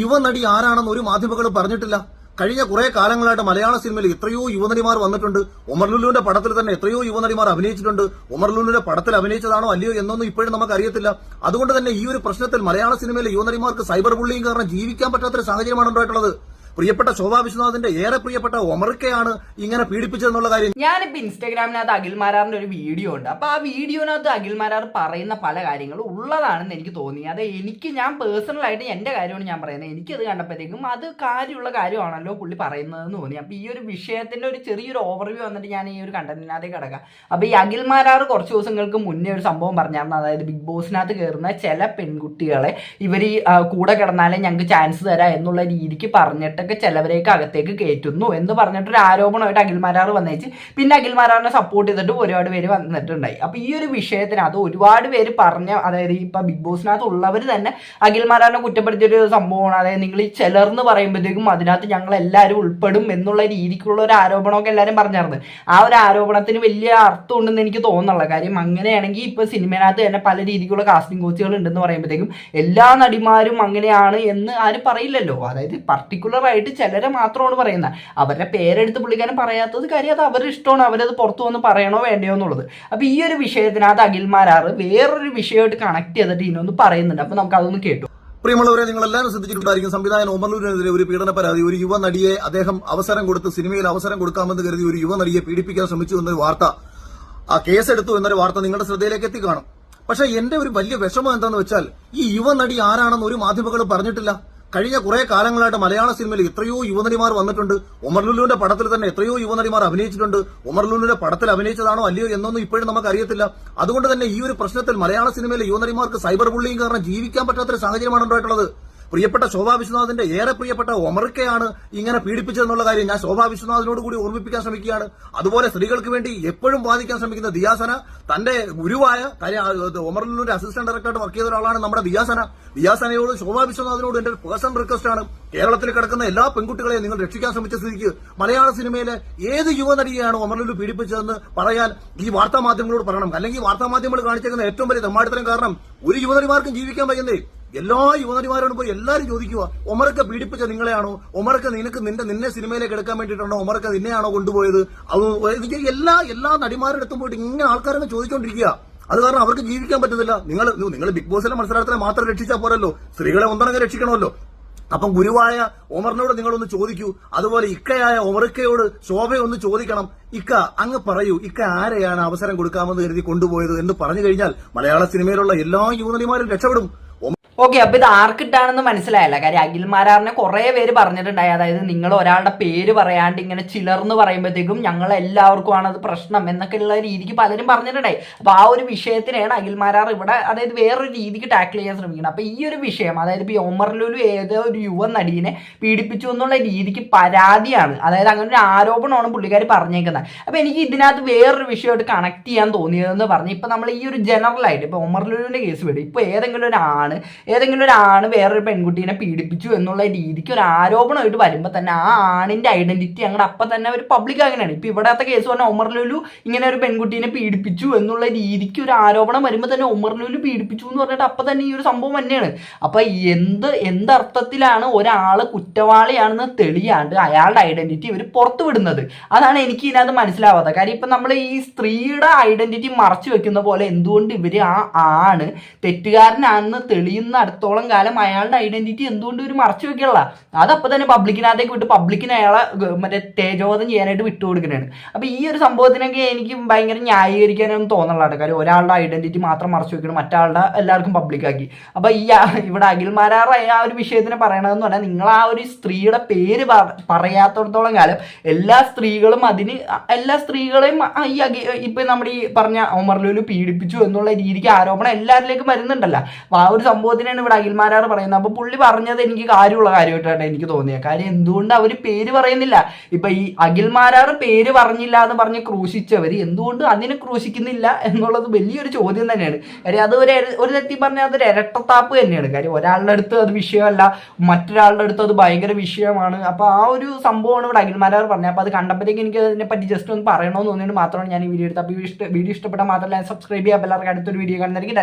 യുവനടി ആരാണെന്ന് ഒരു മാധ്യമങ്ങളും പറഞ്ഞിട്ടില്ല. കഴിഞ്ഞ കുറെ കാലങ്ങളായിട്ട് മലയാള സിനിമയിൽ എത്രയോ യുവനടിമാർ വന്നിട്ടുണ്ട്. ഉമർ ലുലുവിന്റെ പടത്തിൽ തന്നെ എത്രയോ യുവനടിമാർ അഭിനയിച്ചിട്ടുണ്ട്. ഉമർ ലുലുവിന്റെ പടത്തിൽ അഭിനയിച്ചതാണോ അല്ലയോ എന്നൊന്നും ഇപ്പോഴും നമുക്ക് അറിയത്തില്ല. അതുകൊണ്ട് തന്നെ ഈ ഒരു പ്രശ്നത്തിൽ മലയാള സിനിമയിലെ യുവനടിമാർക്ക് സൈബർ ബുള്ളിങ് കാരണം ജീവിക്കാൻ പറ്റാത്തൊരു സാഹചര്യമാണ് ഉണ്ടായിട്ടുള്ളത്. പ്രിയപ്പെട്ട ശോഭാ വിശ്വനാഥിന്റെ ഏറെ പ്രിയപ്പെട്ട ഒമർക്കയാണ് ഇങ്ങനെ പീഡിപ്പിച്ചതെന്നുള്ള കാര്യം. ഞാനിപ്പോ ഇൻസ്റ്റാഗ്രാമിനകത്ത് അഖിൽമാരാറിന്റെ ഒരു വീഡിയോ ഉണ്ട്. അപ്പൊ ആ വീഡിയോനകത്ത് അഖിൽമാരാർ പറയുന്ന പല കാര്യങ്ങളും ഉള്ളതാണെന്ന് എനിക്ക് തോന്നി. അത് ഞാൻ പേഴ്സണലായിട്ട് എന്റെ കാര്യമാണ് ഞാൻ പറയുന്നത്. എനിക്കത് കണ്ടപ്പോഴത്തേക്കും അത് കാര്യമുള്ള കാര്യമാണല്ലോ പുള്ളി പറയുന്നതെന്ന് തോന്നി. അപ്പൊ ഈ ഒരു വിഷയത്തിന്റെ ഒരു ചെറിയൊരു ഓവർവ്യൂ വന്നിട്ട് ഞാൻ ഈ ഒരു കണ്ടന്റിനകത്തേക്ക് കിടക്കാം. അപ്പൊ ഈ അഖിൽമാരാർ കുറച്ച് ദിവസങ്ങൾക്ക് മുന്നേ ഒരു സംഭവം പറഞ്ഞായിരുന്നു. അതായത് ബിഗ് ബോസിനകത്ത് കയറുന്ന ചില പെൺകുട്ടികളെ ഇവർ കൂടെ കിടന്നാലേ ഞങ്ങൾക്ക് ചാൻസ് തരാം എന്നുള്ള രീതിക്ക് പറഞ്ഞിട്ട് ചിലവരേക്ക് അകത്തേക്ക് കയറ്റുന്നു എന്ന് പറഞ്ഞിട്ടൊരു ആരോപണമായിട്ട് അഖിൽമാരാർ വന്നേച്ച് പിന്നെ അഖിൽമാരാറിനെ സപ്പോർട്ട് ചെയ്തിട്ട് ഒരുപാട് പേര് വന്നിട്ടുണ്ടായി. അപ്പൊ ഈ ഒരു വിഷയത്തിനകത്ത് ഒരുപാട് പേര് പറഞ്ഞ, അതായത് ഇപ്പൊ ബിഗ് ബോസിനകത്ത് ഉള്ളവർ തന്നെ അഖിൽമാരാറിനെ കുറ്റപ്പെടുത്തിയൊരു സംഭവമാണ്. അതായത് നിങ്ങൾ ഈ ചിലർന്ന് പറയുമ്പോഴത്തേക്കും അതിനകത്ത് ഞങ്ങൾ എല്ലാവരും ഉൾപ്പെടും എന്നുള്ള രീതിക്കുള്ള ഒരു ആരോപണമൊക്കെ എല്ലാവരും പറഞ്ഞായിരുന്നു. ആ ഒരു ആരോപണത്തിന് വലിയ അർത്ഥം ഉണ്ടെന്ന് എനിക്ക് തോന്നുന്നുള്ള കാര്യം. അങ്ങനെയാണെങ്കിൽ ഇപ്പൊ സിനിമയിനകത്ത് തന്നെ പല രീതിക്കുള്ള കാസ്റ്റിംഗ് കോച്ചുകൾ ഉണ്ടെന്ന് പറയുമ്പോഴത്തേക്കും എല്ലാ നടിമാരും അങ്ങനെയാണ് എന്ന് ആരും പറയില്ലല്ലോ. അതായത് പർട്ടിക്കുലർ ആയിട്ട് ചിലരെ മാത്രമാണ് പറയുന്നത്. അവരുടെ പേരെടുത്ത് പുള്ളിക്കാരൻ പറയാത്തത് കാര്യം അത് അവരുടെ ഇഷ്ടമാണ്. അവരത് പുറത്തു വന്ന് പറയണോ വേണ്ടയോ എന്നുള്ളത്. അപ്പൊ ഈ ഒരു വിഷയത്തിനകത്ത് അഖിൽമാരാർ വേറൊരു വിഷയമായിട്ട് കണക്ട് ചെയ്തിട്ട് ഇതിനൊന്ന് പറയുന്നുണ്ട്. അപ്പൊ നമുക്ക് അതൊന്ന് കേട്ടു. പ്രിയമുള്ളവരെ, നിങ്ങൾ എല്ലാവരും ശ്രദ്ധിച്ചിട്ടുണ്ടായിരിക്കും, സംവിധായകൻ ഉമർ ലുലുവിനെതിരെ ഒരു പീഡന പരാതി. ഒരു യുവനടിയെ അദ്ദേഹം അവസരം കൊടുത്ത് സിനിമയിൽ അവസരം കൊടുക്കാമെന്ന് കരുതി ഒരു യുവനടിയെ പീഡിപ്പിക്കാൻ ശ്രമിച്ചു എന്നൊരു വാർത്ത, ആ കേസെടുത്തു എന്നൊരു വാർത്ത നിങ്ങളുടെ ശ്രദ്ധയിലേക്ക് എത്തിക്കാണും. പക്ഷെ എന്റെ ഒരു വലിയ വിഷമം എന്താണെന്ന് വെച്ചാൽ ഈ യുവനടി ആരാണെന്ന് ഒരു മാധ്യമങ്ങളും പറഞ്ഞിട്ടില്ല. കഴിഞ്ഞ കുറെ കാലങ്ങളായിട്ട് മലയാള സിനിമയിൽ എത്രയോ യുവനടിമാർ വന്നിട്ടുണ്ട്. ഉമർ ലുലുവിന്റെ പടത്തിൽ തന്നെ എത്രയോ യുവനടിമാർ അഭിനയിച്ചിട്ടുണ്ട്. ഉമർ ലുലുവിന്റെ പടത്തിൽ അഭിനയിച്ചതാണോ അല്ലയോ എന്നൊന്നും ഇപ്പോഴും നമുക്ക് അറിയത്തില്ല. അതുകൊണ്ട് തന്നെ ഈ ഒരു പ്രശ്നത്തിൽ മലയാള സിനിമയിലെ യുവനടിമാർക്ക് സൈബർ ബുള്ളിങ് കാരണം ജീവിക്കാൻ പറ്റാത്തൊരു സാഹചര്യമാണ് ഉണ്ടായിട്ടുള്ളത്. പ്രിയപ്പെട്ട ശോഭാ വിശ്വനാഥിന്റെ ഏറെ പ്രിയപ്പെട്ട ഒമർക്കയാണ് ഇങ്ങനെ പീഡിപ്പിച്ചതെന്നുള്ള കാര്യം ഞാൻ ശോഭാ വിശ്വനാഥിനോട് കൂടി ഓർമ്മിപ്പിക്കാൻ ശ്രമിക്കുകയാണ്. അതുപോലെ സ്ത്രീകൾക്ക് വേണ്ടി എപ്പോഴും വാദിക്കാൻ ശ്രമിക്കുന്ന ദിയാസന, തന്റെ ഗുരുവായ ഉമർ ലുലുവിന്റെ അസിസ്റ്റന്റ് ഡയറക്ടറായിട്ട് വർക്ക് ചെയ്ത ഒരാളാണ് നമ്മുടെ ദിയാസനയോട് ശോഭാ വിശ്വനാഥിനോട് എന്റെ പേഴ്സണൽ റിക്വസ്റ്റ് ആണ്. കേരളത്തിൽ കിടക്കുന്ന എല്ലാ പെൺകുട്ടികളെയും നിങ്ങൾ രക്ഷിക്കാൻ ശ്രമിച്ച സ്ഥിതിക്ക് മലയാള സിനിമയിലെ ഏത് യുവനടിയെയാണ് ഉമർ ലുലു പീഡിപ്പിച്ചതെന്ന് പറയാൻ ഈ വാർത്താ മാധ്യമങ്ങളോട് പറയണം. അല്ലെങ്കിൽ വാർത്താ മാധ്യമങ്ങൾ കാണിച്ചേക്കുന്ന ഏറ്റവും വലിയ തെമ്മാടിത്തരം കാരണം ഒരു യുവനടിമാർക്കും ജീവിക്കാൻ വയ്യുന്നേ. എല്ലാ യുവനടിമാരോടും പോയി എല്ലാവരും ചോദിക്കുക, ഒമർക്ക പീഡിപ്പിച്ച നിങ്ങളെയാണോ? ഒമർക്ക നിന്നെ സിനിമയിലേക്ക് എടുക്കാൻ വേണ്ടിയിട്ടാണോ? ഒമർക്ക നിന്നെയാണോ കൊണ്ടുപോയത്? എല്ലാ നടിമാരുടെ അടുത്തും പോയിട്ട് ഇങ്ങനെ ആൾക്കാരൊക്കെ ചോദിച്ചുകൊണ്ടിരിക്കുക. അത് കാരണം അവർക്ക് ജീവിക്കാൻ പറ്റുന്നില്ല. നിങ്ങൾ ബിഗ് ബോസിലെ മത്സരത്തിനെ മാത്രം രക്ഷിച്ചാൽ പോരല്ലോ, സ്ത്രീകളെ ഒന്നടങ്കം രക്ഷിക്കണമല്ലോ. അപ്പം ഗുരുവായ ഒമറിനോട് നിങ്ങളൊന്ന് ചോദിക്കൂ. അതുപോലെ ഇക്കയായ ഒമർക്കയോട് ശോഭയൊന്ന് ചോദിക്കണം. ഇക്ക അങ്ങ് പറയൂ, ഇക്ക ആരെയാണ് അവസരം കൊടുക്കാമെന്ന് കരുതി കൊണ്ടുപോയത് എന്ന് പറഞ്ഞു കഴിഞ്ഞാൽ മലയാള സിനിമയിലുള്ള എല്ലാ യുവനടിമാരും രക്ഷപ്പെടും. ഓക്കെ, അപ്പൊ ഇത് ആർക്കിട്ടാണെന്ന് മനസ്സിലായല്ല. കാര്യം അഖിൽമാരാറിനെ കുറെ പേര് പറഞ്ഞിട്ടുണ്ടായി. അതായത് നിങ്ങൾ ഒരാളുടെ പേര് പറയാണ്ട് ഇങ്ങനെ ചിലർന്ന് പറയുമ്പോഴത്തേക്കും ഞങ്ങൾ എല്ലാവർക്കുമാണ് അത് പ്രശ്നം എന്നൊക്കെ ഉള്ള രീതിക്ക് പലരും പറഞ്ഞിട്ടുണ്ടായി. അപ്പൊ ആ ഒരു വിഷയത്തിനാണ് അഖിൽമാരാർ ഇവിടെ അതായത് വേറൊരു രീതിക്ക് ടാക്കിൾ ചെയ്യാൻ ശ്രമിക്കുന്നത്. അപ്പൊ ഈ ഒരു വിഷയം, അതായത് ഇപ്പൊ ഉമർ ലുലു ഏതോ ഒരു യുവ നടീനെ പീഡിപ്പിച്ചു എന്നുള്ള രീതിക്ക് പരാതിയാണ്, അതായത് അങ്ങനെ ഒരു ആരോപണമാണ് പുള്ളിക്കാർ പറഞ്ഞേക്കുന്നത്. അപ്പൊ എനിക്ക് ഇതിനകത്ത് വേറൊരു വിഷയമായിട്ട് കണക്ട് ചെയ്യാൻ തോന്നിയതെന്ന് പറഞ്ഞ് ഇപ്പൊ നമ്മൾ ഈ ഒരു ജനറലായിട്ട് ഇപ്പൊ ഉമർ ലുലുവിന്റെ കേസ് വിടും. ഇപ്പൊ ഏതെങ്കിലും ഒരു ആണ് വേറൊരു പെൺകുട്ടീനെ പീഡിപ്പിച്ചു എന്നുള്ള രീതിക്ക് ഒരു ആരോപണമായിട്ട് വരുമ്പോൾ തന്നെ ആ ആണിന്റെ ഐഡന്റിറ്റി അങ്ങോട്ട് അപ്പം തന്നെ ഒരു പബ്ലിക് അങ്ങനെയാണ്. ഇപ്പൊ ഇവിടത്തെ കേസ് പറഞ്ഞാൽ ഉമർ ലുലു ഇങ്ങനെ ഒരു പെൺകുട്ടീനെ പീഡിപ്പിച്ചു എന്നുള്ള രീതിക്ക് ഒരു ആരോപണം വരുമ്പോൾ തന്നെ ഉമർ ലുലു പീഡിപ്പിച്ചു എന്ന് പറഞ്ഞിട്ട് അപ്പം തന്നെ ഈ ഒരു സംഭവം തന്നെയാണ്. അപ്പൊ എന്തർത്ഥത്തിലാണ് ഒരാള് കുറ്റവാളിയാണെന്ന് തെളിയാണ്ട് അയാളുടെ ഐഡന്റിറ്റി ഇവർ പുറത്തു വിടുന്നത്? അതാണ് എനിക്ക് ഇതിനകത്ത് മനസ്സിലാവാത്തത്. കാര്യം ഇപ്പൊ നമ്മൾ ഈ സ്ത്രീയുടെ ഐഡന്റിറ്റി മറച്ചു വെക്കുന്ന പോലെ എന്തുകൊണ്ട് ഇവര് ആ ആണ് തെറ്റുകാരനാണെന്ന് തെളിയുന്ന അടുത്തോളം കാലം അയാളുടെ ഐഡന്റിറ്റി എന്തുകൊണ്ട് ഒരു മറച്ചു വെക്കുള്ള അതപ്പോൾ തന്നെ പബ്ലിക്കിനകത്തേക്ക് വിട്ട് പബ്ലിക്കിന് അയാളെ മറ്റേ തേജോധം ചെയ്യാനായിട്ട് വിട്ടുകൊടുക്കുന്നതാണ്. അപ്പൊ ഈ ഒരു സംഭവത്തിനൊക്കെ എനിക്ക് ഭയങ്കര ന്യായീകരിക്കാനൊന്നും തോന്നുന്നുള്ളതാണ്. കാര്യം ഒരാളുടെ ഐഡന്റിറ്റി മാത്രം മറച്ചു വെക്കണം, മറ്റാളുടെ എല്ലാവർക്കും പബ്ലിക്കാക്കി. അപ്പൊ ഇവിടെ അഖിൽമാരാർ ആ ഒരു വിഷയത്തിന് പറയണതെന്ന് പറഞ്ഞാൽ നിങ്ങൾ ആ ഒരു സ്ത്രീയുടെ പേര് പറയാത്തടത്തോളം കാലം എല്ലാ സ്ത്രീകളെയും ഇപ്പൊ നമ്മുടെ ഈ പറഞ്ഞ ഉമർ ലുലു പീഡിപ്പിച്ചു എന്നുള്ള രീതിക്ക് ആരോപണം എല്ലാവരിലേക്കും വരുന്നുണ്ടല്ലോ. അപ്പൊ ആ ഒരു സംഭവത്തിനാണ് ഇവിടെ അഖിൽമാരാർ പറയുന്നത്. അപ്പൊ പുള്ളി പറഞ്ഞത് എനിക്ക് കാര്യമുള്ള കാര്യമായിട്ടാണ് എനിക്ക് തോന്നിയത്. കാര്യം എന്തുകൊണ്ട് അവർ പേര് പറയുന്നില്ല? ഇപ്പൊ ഈ അഖിൽമാരാർ പേര് പറഞ്ഞില്ല എന്ന് പറഞ്ഞ് ക്രൂശിച്ചവർ എന്തുകൊണ്ട് അതിനെ ക്രൂശിക്കുന്നില്ല എന്നുള്ളത് വലിയൊരു ചോദ്യം തന്നെയാണ്. കാര്യം അത് ഒരു തരത്തിൽ പറഞ്ഞാൽ അതൊരു ഇരട്ടത്താപ്പ് തന്നെയാണ്. കാര്യം ഒരാളുടെ അടുത്ത് അത് വിഷയമല്ല, മറ്റൊരാളുടെ അടുത്ത് അത് ഭയങ്കര വിഷയമാണ്. അപ്പൊ ആ ഒരു സംഭവമാണ് ഇവിടെ അഖിൽമാരാർ പറഞ്ഞത്. അപ്പൊ അത് കണ്ടപ്പോഴത്തേക്ക് എനിക്ക് അതിനെ പറ്റി ജസ്റ്റ് ഒന്ന് പറയണമെന്ന് തോന്നിയിട്ട് മാത്രമാണ് ഞാൻ ഈ വീഡിയോ എടുത്തത്. അപ്പോൾ വീഡിയോ ഇഷ്ടപ്പെട്ടാൽ മാത്രമല്ല സബ്സ്ക്രൈബ് ചെയ്യാം. എല്ലാവർക്കും അടുത്തൊരു വീഡിയോ കാണുന്നതായിരിക്കും.